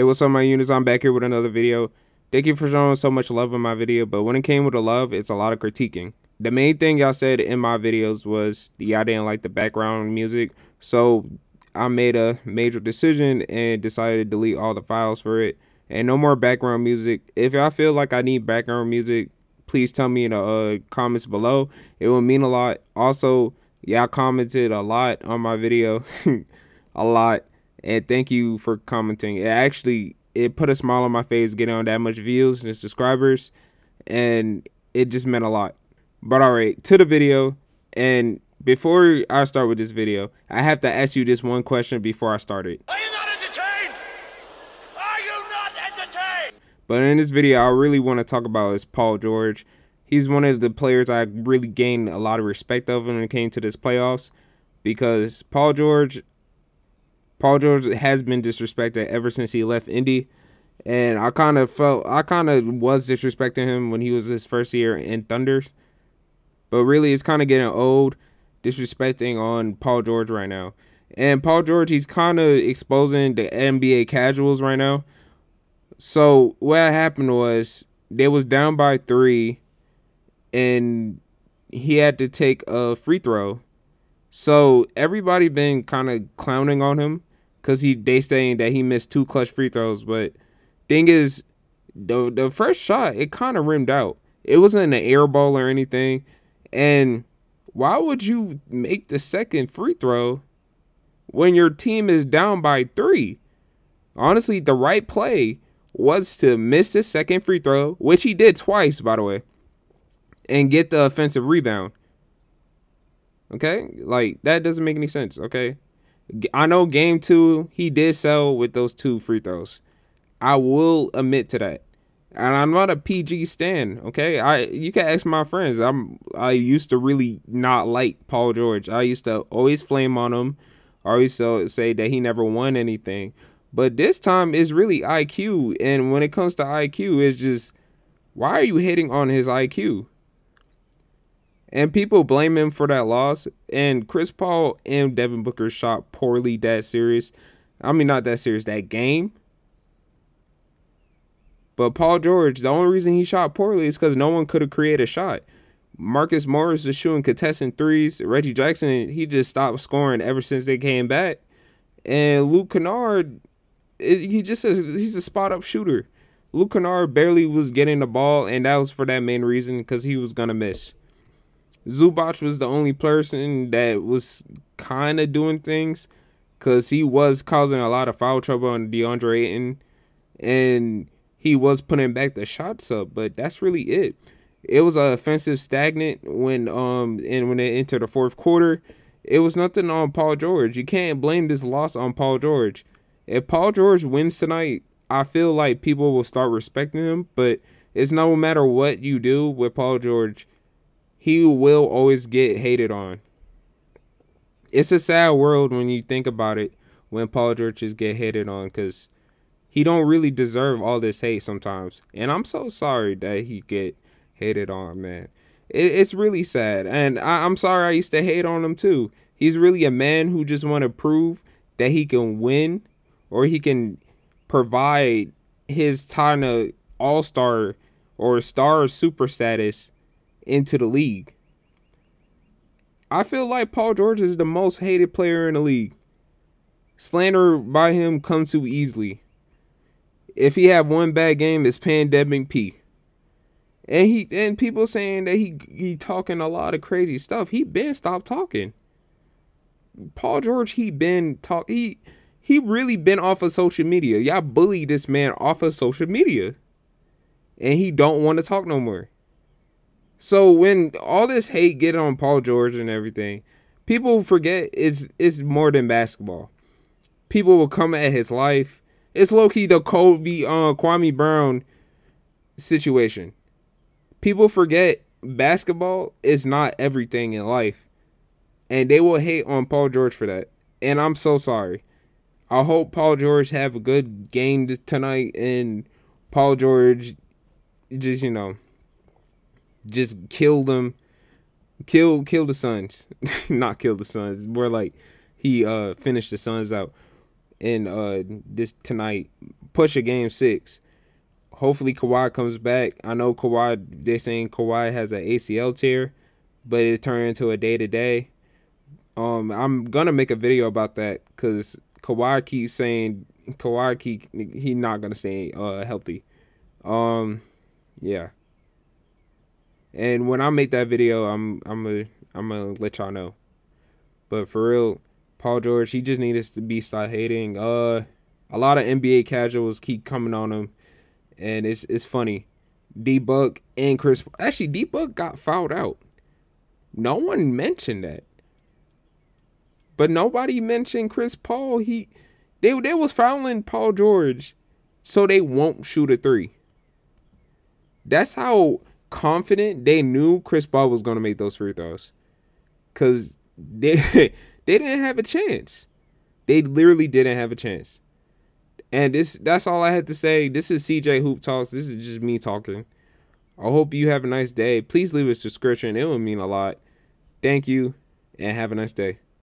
Hey, what's up, my units? I'm back here with another video. Thank you for showing so much love in my video, but when it came with the love, it's a lot of critiquing. The main thing y'all said in my videos was y'all didn't like the background music, so I made a major decision and decided to delete all the files for it, and no more background music. If y'all feel like I need background music, please tell me in the comments below. It will mean a lot. Also, y'all commented a lot on my video, a lot. And thank you for commenting. It put a smile on my face getting on that much views and subscribers, and it just meant a lot. But all right, to the video. And before I start with this video, I have to ask you this one question before I start it. Are you not entertained? Are you not entertained? But in this video, I really want to talk about is Paul George. He's one of the players I really gained a lot of respect of when it came to this playoffs, because Paul George has been disrespected ever since he left Indy, and I kind of was disrespecting him when he was his first year in Thunders, but really it's kind of getting old disrespecting on Paul George right now. And Paul George, he's kind of exposing the NBA casuals right now. So what happened was they was down by 3 and he had to take a free throw. So everybody been kind of clowning on him because they saying that he missed 2 clutch free throws. But thing is, the first shot, it kind of rimmed out. It wasn't an air ball or anything. And why would you make the second free throw when your team is down by 3? Honestly, the right play was to miss the second free throw, which he did twice, by the way, and get the offensive rebound. Okay, like that doesn't make any sense. Okay, I know game 2 he did sell with those 2 free throws. I will admit to that, and I'm not a PG stan. Okay, you can ask my friends. I used to really not like Paul George. I used to always flame on him. I always say that he never won anything. But this time is really IQ, and when it comes to IQ, it's just, why are you hating on his IQ? And people blame him for that loss. And Chris Paul and Devin Booker shot poorly that series. I mean, not that series, that game. But Paul George, the only reason he shot poorly is because no one could have created a shot. Marcus Morris was shooting contesting threes. Reggie Jackson, he just stopped scoring ever since they came back. And Luke Kennard, he's a spot-up shooter. Luke Kennard barely was getting the ball, and that was for that main reason, because he was going to miss. Zubac was the only person that was kind of doing things, because he was causing a lot of foul trouble on DeAndre Ayton, and he was putting back the shots up, but that's really it. It was an offensive stagnant when they entered the fourth quarter. It was nothing on Paul George. You can't blame this loss on Paul George. If Paul George wins tonight, I feel like people will start respecting him, but it's no matter what you do with Paul George, he will always get hated on. It's a sad world when you think about it, when Paul George just get hated on, because he don't really deserve all this hate sometimes. And I'm so sorry that he get hated on, man. It's really sad. And I'm sorry I used to hate on him too. He's really a man who just want to prove that he can win, or he can provide his kind of all-star or star super status into the league. I feel like Paul George is the most hated player in the league. Slander by him comes too easily. If he have one bad game, it's Pandemic P. And people saying that he talking a lot of crazy stuff. He been stopped talking. Paul George, he really been off of social media. Y'all bully this man off of social media, and he don't want to talk no more. So when all this hate get on Paul George and everything, people forget it's more than basketball. People will come at his life. It's low-key the Kobe, Kwame Brown situation. People forget basketball is not everything in life, and they will hate on Paul George for that. And I'm so sorry. I hope Paul George have a good game tonight, and Paul George just, just kill them. Kill the Suns. Not kill the Suns. More like he finished the Suns out. And this tonight, push a game 6. Hopefully Kawhi comes back. I know Kawhi, they're saying Kawhi has an ACL tear, but it turned into a day-to-day. I'm gonna make a video about that because Kawhi keeps saying he's not gonna stay healthy. Yeah. And when I make that video, I'm gonna let y'all know. But for real, Paul George, he just needs to be start hating. A lot of NBA casuals keep coming on him, and it's funny. D-Buck and Chris, actually D-Buck got fouled out. No one mentioned that. But nobody mentioned Chris Paul. They was fouling Paul George so they won't shoot a 3. That's how confident they knew Chris Paul was going to make those free throws. Because they didn't have a chance. They literally didn't have a chance. And that's all I had to say. This is CJ Hoop Talks. This is just me talking. I hope you have a nice day. Please leave a subscription. It would mean a lot. Thank you, and have a nice day.